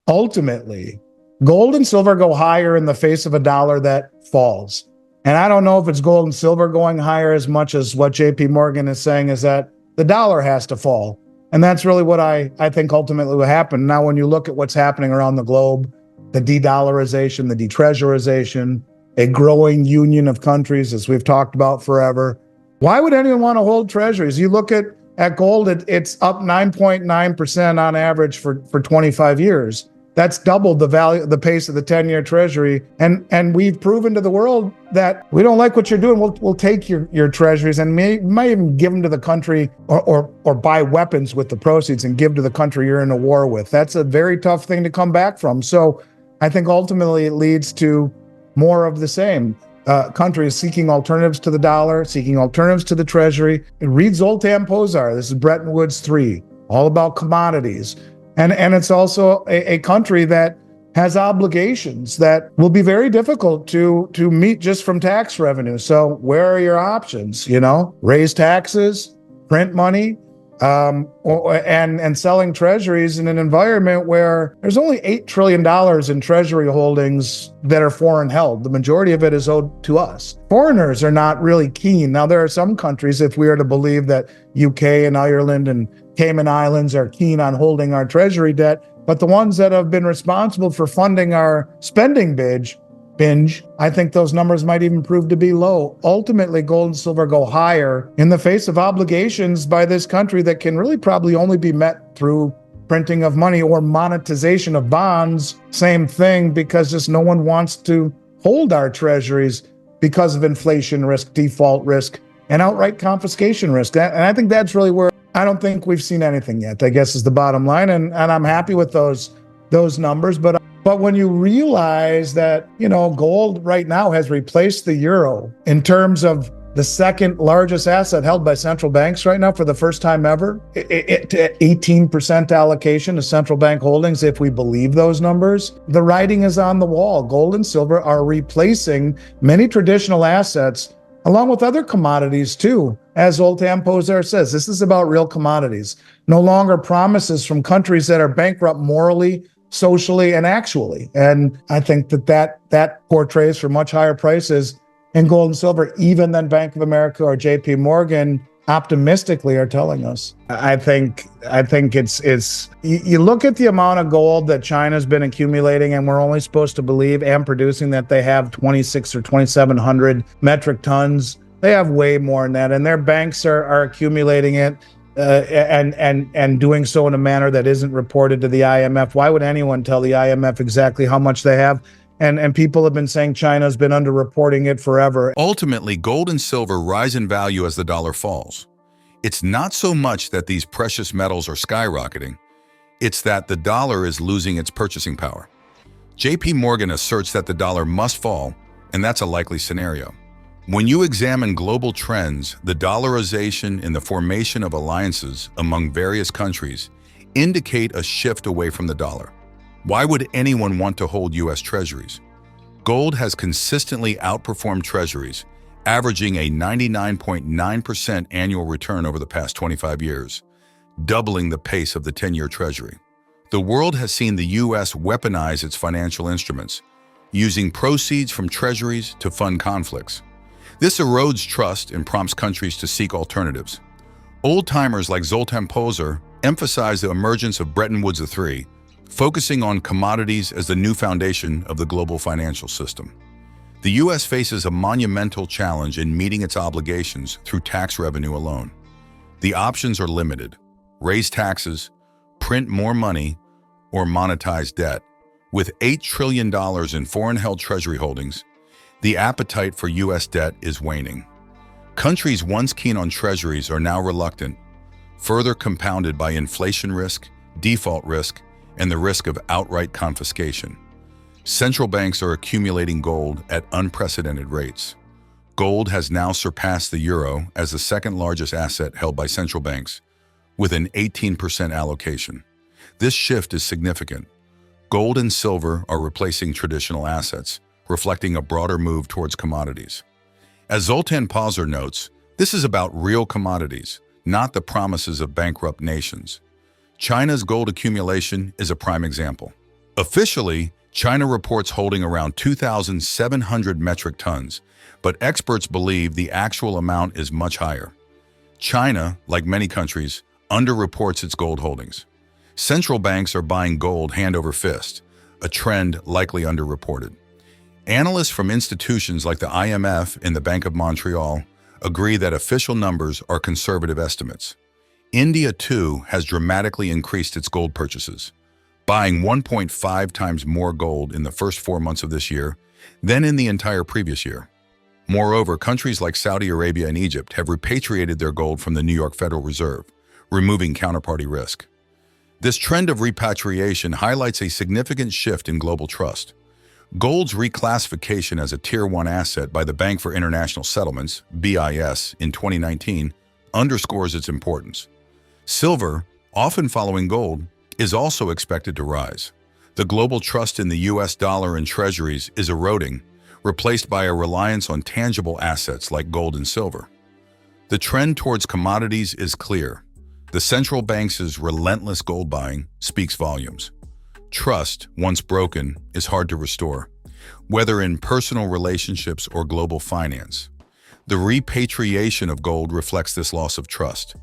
ultimately, gold and silver go higher in the face of a dollar that falls. And I don't know if it's gold and silver going higher as much as what JP Morgan is saying is that the dollar has to fall. And that's really what I think ultimately will happen. Now, when you look at what's happening around the globe, the de-dollarization, the de-treasurization, a growing union of countries, as we've talked about forever, why would anyone want to hold treasuries? You look at gold, it's up 9.9% on average for 25 years. That's doubled the pace of the 10-year treasury. And we've proven to the world that we don't like what you're doing. We'll take your treasuries and might even give them to the country or buy weapons with the proceeds and give to the country you're in a war with. That's a very tough thing to come back from. So I think ultimately it leads to more of the same. Countries seeking alternatives to the dollar, seeking alternatives to the treasury. Read Zoltan Pozsar. This is Bretton Woods 3, all about commodities. And it's also a country that has obligations that will be very difficult to meet just from tax revenue. So where are your options? Raise taxes, print money, and selling treasuries in an environment where there's only $8 trillion in treasury holdings that are foreign held. The majority of it is owed to us. Foreigners are not really keen. Now, there are some countries, if we are to believe that UK and Ireland and Cayman Islands are keen on holding our treasury debt, but the ones that have been responsible for funding our spending binge, I think those numbers might even prove to be low. Ultimately, gold and silver go higher in the face of obligations by this country that can really probably only be met through printing of money or monetization of bonds. Same thing, because just no one wants to hold our treasuries because of inflation risk, default risk, and outright confiscation risk. And I think that's really where I don't think we've seen anything yet, I guess, is the bottom line. And I'm happy with those numbers. But when you realize that, gold right now has replaced the euro in terms of the second largest asset held by central banks right now for the first time ever, 18% allocation to central bank holdings, if we believe those numbers, the writing is on the wall. Gold and silver are replacing many traditional assets along with other commodities too. As Zoltan Pozsar says, this is about real commodities, no longer promises from countries that are bankrupt morally, socially, and actually. And I think that portrays for much higher prices in gold and silver, even than Bank of America or JP Morgan optimistically are telling us. I think it's you look at the amount of gold that China's been accumulating, and we're only supposed to believe and producing that they have 26 or 2,700 metric tons. They have way more than that, and their banks are accumulating it and doing so in a manner that isn't reported to the IMF. Why would anyone tell the IMF exactly how much they have? And people have been saying China's been underreporting it forever. Ultimately, gold and silver rise in value as the dollar falls. It's not so much that these precious metals are skyrocketing, it's that the dollar is losing its purchasing power. JP Morgan asserts that the dollar must fall, and that's a likely scenario. When you examine global trends, the dollarization and the formation of alliances among various countries indicate a shift away from the dollar. Why would anyone want to hold U.S. treasuries? Gold has consistently outperformed treasuries, averaging a 99.9% annual return over the past 25 years, doubling the pace of the 10-year treasury. The world has seen the U.S. weaponize its financial instruments, using proceeds from treasuries to fund conflicts. This erodes trust and prompts countries to seek alternatives. Old-timers like Zoltan Pozsar emphasize the emergence of Bretton Woods III, focusing on commodities as the new foundation of the global financial system. The U.S. faces a monumental challenge in meeting its obligations through tax revenue alone. The options are limited: raise taxes, print more money, or monetize debt. With $8 trillion in foreign-held treasury holdings, the appetite for U.S. debt is waning. Countries once keen on treasuries are now reluctant, further compounded by inflation risk, default risk, and the risk of outright confiscation. Central banks are accumulating gold at unprecedented rates. Gold has now surpassed the euro as the second largest asset held by central banks, with an 18% allocation. This shift is significant. Gold and silver are replacing traditional assets, reflecting a broader move towards commodities. As Zoltan Pozsar notes, this is about real commodities, not the promises of bankrupt nations. China's gold accumulation is a prime example. Officially, China reports holding around 2,700 metric tons, but experts believe the actual amount is much higher. China, like many countries, underreports its gold holdings. Central banks are buying gold hand over fist, a trend likely underreported. Analysts from institutions like the IMF and the Bank of Montreal agree that official numbers are conservative estimates. India, too, has dramatically increased its gold purchases, buying 1.5 times more gold in the first 4 months of this year than in the entire previous year. Moreover, countries like Saudi Arabia and Egypt have repatriated their gold from the New York Federal Reserve, removing counterparty risk. This trend of repatriation highlights a significant shift in global trust. Gold's reclassification as a Tier 1 asset by the Bank for International Settlements, BIS, in 2019 underscores its importance. Silver, often following gold, is also expected to rise. The global trust in the US dollar and treasuries is eroding, replaced by a reliance on tangible assets like gold and silver. The trend towards commodities is clear. The central bank's relentless gold buying speaks volumes. Trust, once broken, is hard to restore, whether in personal relationships or global finance. The repatriation of gold reflects this loss of trust.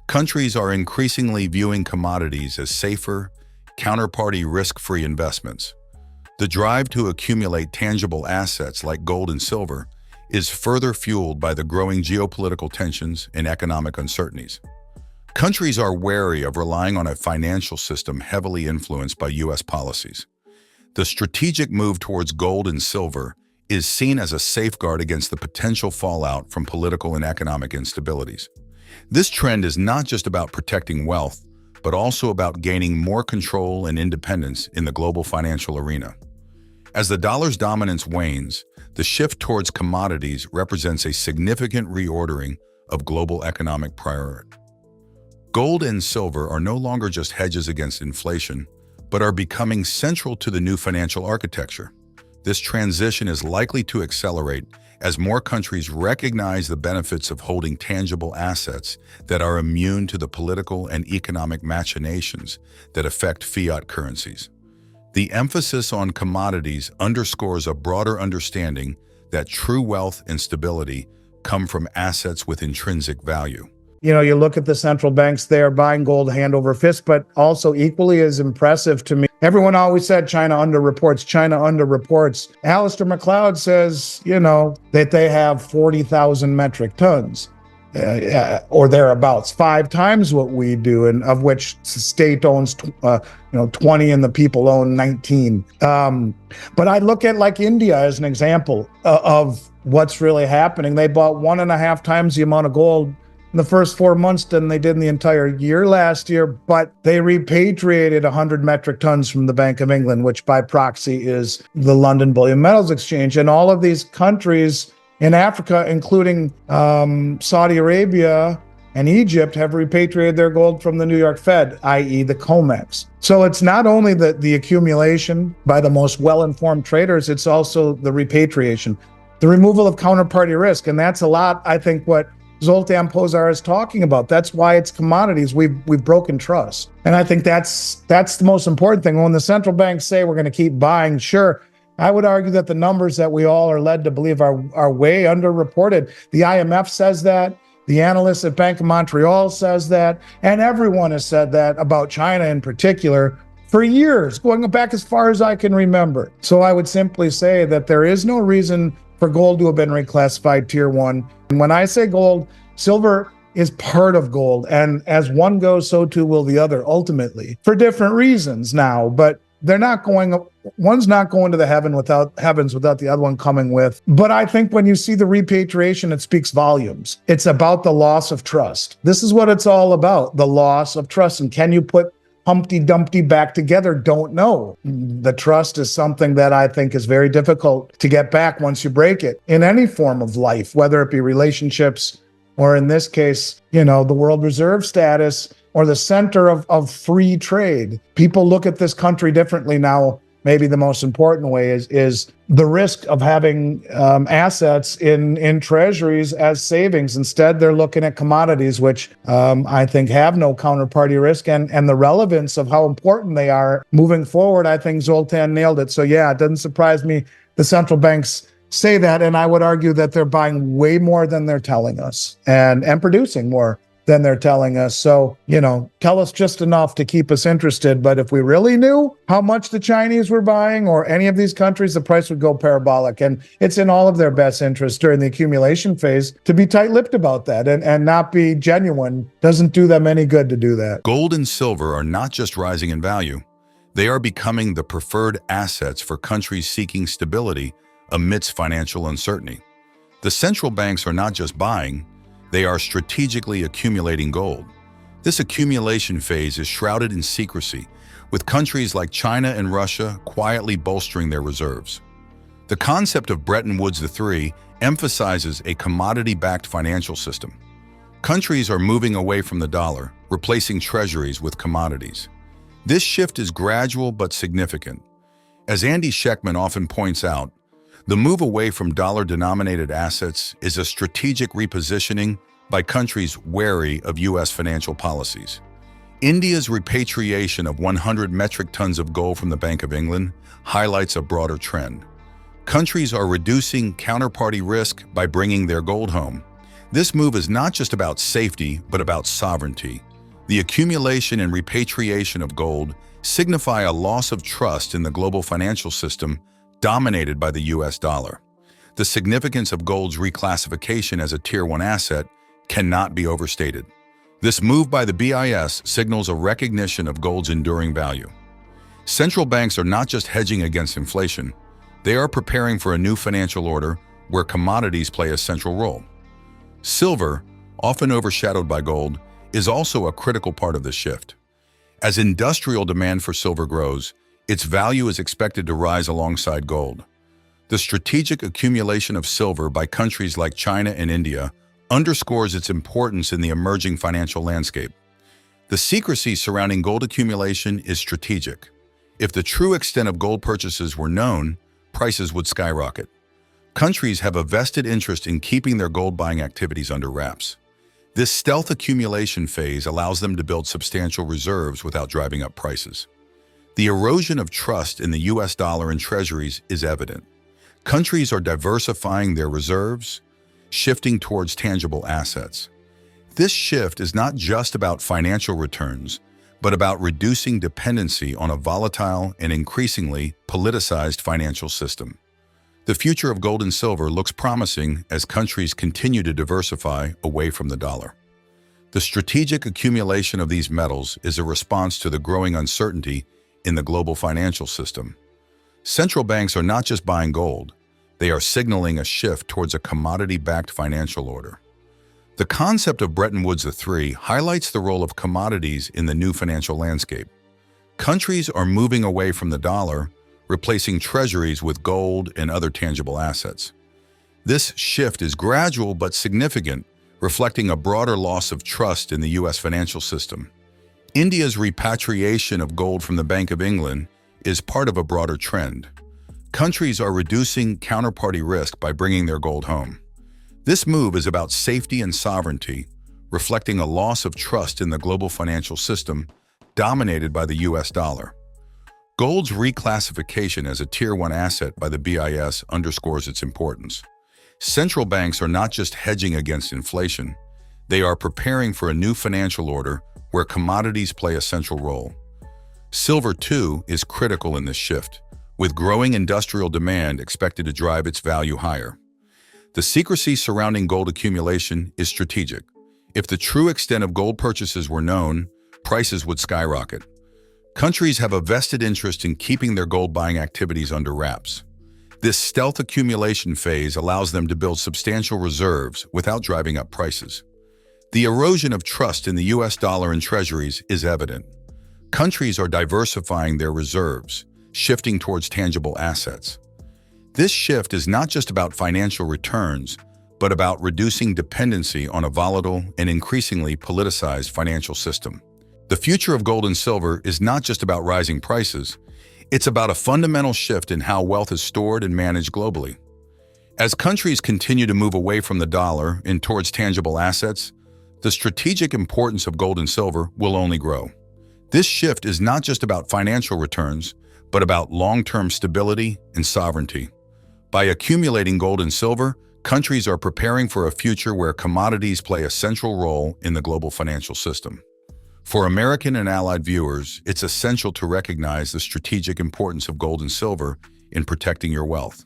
Countries are increasingly viewing commodities as safer, counterparty risk-free investments. The drive to accumulate tangible assets like gold and silver is further fueled by the growing geopolitical tensions and economic uncertainties. Countries are wary of relying on a financial system heavily influenced by U.S. policies. The strategic move towards gold and silver is seen as a safeguard against the potential fallout from political and economic instabilities. This trend is not just about protecting wealth, but also about gaining more control and independence in the global financial arena. As the dollar's dominance wanes, the shift towards commodities represents a significant reordering of global economic priority. Gold and silver are no longer just hedges against inflation, but are becoming central to the new financial architecture. This transition is likely to accelerate as more countries recognize the benefits of holding tangible assets that are immune to the political and economic machinations that affect fiat currencies. The emphasis on commodities underscores a broader understanding that true wealth and stability come from assets with intrinsic value. You know, you look at the central banks, they are buying gold hand over fist, but also equally as impressive to me. Everyone always said China underreports, China underreports. Alistair McLeod says, that they have 40,000 metric tons or thereabouts, 5 times what we do, and of which the state owns 20 and the people own 19. But I look at like India as an example of what's really happening. They bought 1.5 times the amount of gold in the first 4 months than they did in the entire year last year, but they repatriated 100 metric tons from the Bank of England, which by proxy is the London Bullion Metals Exchange. And all of these countries in Africa, including Saudi Arabia and Egypt, have repatriated their gold from the New York Fed, i.e. the COMEX. So it's not only the accumulation by the most well-informed traders, it's also the repatriation, the removal of counterparty risk. And that's a lot, I think, what Zoltan Pozsar is talking about. That's why it's commodities. We've broken trust. And I think that's the most important thing. When the central banks say we're going to keep buying, sure, I would argue that the numbers that we all are led to believe are way underreported. The IMF says that, the analysts at Bank of Montreal says that, and everyone has said that about China in particular for years, going back as far as I can remember. So I would simply say that there is no reason for gold to have been reclassified Tier 1. And when I say gold, silver is part of gold. And as one goes, so too will the other ultimately, for different reasons now. But one's not going to the heavens without the other one coming with. But I think when you see the repatriation, it speaks volumes. It's about the loss of trust. This is what it's all about, the loss of trust. And can you put Humpty Dumpty back together? Don't know. The trust is something that I think is very difficult to get back once you break it in any form of life, whether it be relationships or in this case, the world reserve status or the center of free trade. People look at this country differently now maybe the most important way is the risk of having assets in treasuries as savings. Instead, they're looking at commodities, which I think have no counterparty risk, and the relevance of how important they are moving forward. I think Zoltan nailed it. So yeah, it doesn't surprise me the central banks say that, and I would argue that they're buying way more than they're telling us, and producing more than they're telling us. So, tell us just enough to keep us interested. But if we really knew how much the Chinese were buying or any of these countries, the price would go parabolic. And it's in all of their best interest during the accumulation phase to be tight-lipped about that and not be genuine. Doesn't do them any good to do that. Gold and silver are not just rising in value. They are becoming the preferred assets for countries seeking stability amidst financial uncertainty. The central banks are not just buying, they are strategically accumulating gold. This accumulation phase is shrouded in secrecy, with countries like China and Russia quietly bolstering their reserves. The concept of Bretton Woods III emphasizes a commodity-backed financial system. Countries are moving away from the dollar, replacing treasuries with commodities. This shift is gradual but significant. As Andy Schectman often points out, the move away from dollar-denominated assets is a strategic repositioning by countries wary of U.S. financial policies. India's repatriation of 100 metric tons of gold from the Bank of England highlights a broader trend. Countries are reducing counterparty risk by bringing their gold home. This move is not just about safety, but about sovereignty. The accumulation and repatriation of gold signify a loss of trust in the global financial system dominated by the U.S. dollar. The significance of gold's reclassification as a Tier 1 asset cannot be overstated. This move by the BIS signals a recognition of gold's enduring value. Central banks are not just hedging against inflation, they are preparing for a new financial order where commodities play a central role. Silver, often overshadowed by gold, is also a critical part of this shift. As industrial demand for silver grows, its value is expected to rise alongside gold. The strategic accumulation of silver by countries like China and India underscores its importance in the emerging financial landscape. The secrecy surrounding gold accumulation is strategic. If the true extent of gold purchases were known, prices would skyrocket. Countries have a vested interest in keeping their gold buying activities under wraps. This stealth accumulation phase allows them to build substantial reserves without driving up prices. The erosion of trust in the U.S. dollar and treasuries is evident. Countries are diversifying their reserves, shifting towards tangible assets. This shift is not just about financial returns, but about reducing dependency on a volatile and increasingly politicized financial system. The future of gold and silver looks promising as countries continue to diversify away from the dollar. The strategic accumulation of these metals is a response to the growing uncertainty in the global financial system. Central banks are not just buying gold, they are signaling a shift towards a commodity-backed financial order. The concept of Bretton Woods III highlights the role of commodities in the new financial landscape. Countries are moving away from the dollar, replacing treasuries with gold and other tangible assets. This shift is gradual but significant, reflecting a broader loss of trust in the U.S. financial system. India's repatriation of gold from the Bank of England is part of a broader trend. Countries are reducing counterparty risk by bringing their gold home. This move is about safety and sovereignty, reflecting a loss of trust in the global financial system dominated by the U.S. dollar. Gold's reclassification as a Tier 1 asset by the BIS underscores its importance. Central banks are not just hedging against inflation, they are preparing for a new financial order where commodities play a central role. Silver, too, is critical in this shift, with growing industrial demand expected to drive its value higher. The secrecy surrounding gold accumulation is strategic. If the true extent of gold purchases were known, prices would skyrocket. Countries have a vested interest in keeping their gold buying activities under wraps. This stealth accumulation phase allows them to build substantial reserves without driving up prices. The erosion of trust in the U.S. dollar and treasuries is evident. Countries are diversifying their reserves, shifting towards tangible assets. This shift is not just about financial returns, but about reducing dependency on a volatile and increasingly politicized financial system. The future of gold and silver is not just about rising prices, It's about a fundamental shift in how wealth is stored and managed globally. As countries continue to move away from the dollar and towards tangible assets, the strategic importance of gold and silver will only grow. This shift is not just about financial returns, but about long-term stability and sovereignty. By accumulating gold and silver, countries are preparing for a future where commodities play a central role in the global financial system. For American and allied viewers, it's essential to recognize the strategic importance of gold and silver in protecting your wealth.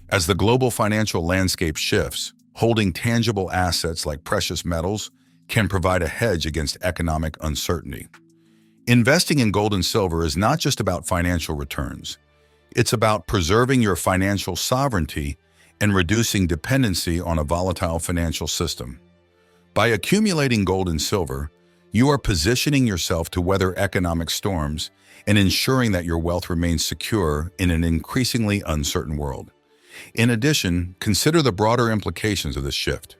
As the global financial landscape shifts, holding tangible assets like precious metals can provide a hedge against economic uncertainty. Investing in gold and silver is not just about financial returns. It's about preserving your financial sovereignty and reducing dependency on a volatile financial system. By accumulating gold and silver, you are positioning yourself to weather economic storms and ensuring that your wealth remains secure in an increasingly uncertain world. In addition, consider the broader implications of this shift.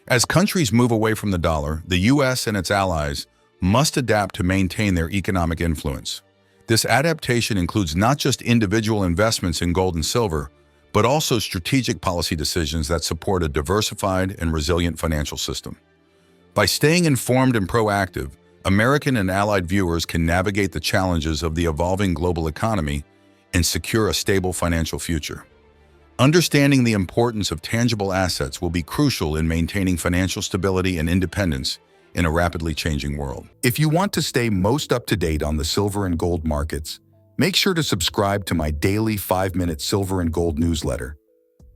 As countries move away from the dollar, the U.S. and its allies must adapt to maintain their economic influence. This adaptation includes not just individual investments in gold and silver, but also strategic policy decisions that support a diversified and resilient financial system. By staying informed and proactive, American and allied viewers can navigate the challenges of the evolving global economy and secure a stable financial future. Understanding the importance of tangible assets will be crucial in maintaining financial stability and independence in a rapidly changing world. If you want to stay most up to date on the silver and gold markets, make sure to subscribe to my daily 5-minute silver and gold newsletter.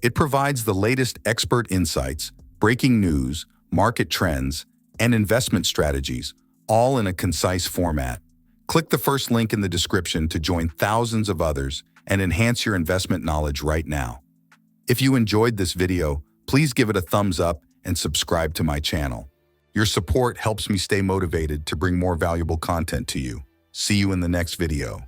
It provides the latest expert insights, breaking news, market trends, and investment strategies, all in a concise format. Click the first link in the description to join thousands of others and enhance your investment knowledge right now. If you enjoyed this video, please give it a thumbs up and subscribe to my channel. Your support helps me stay motivated to bring more valuable content to you. See you in the next video.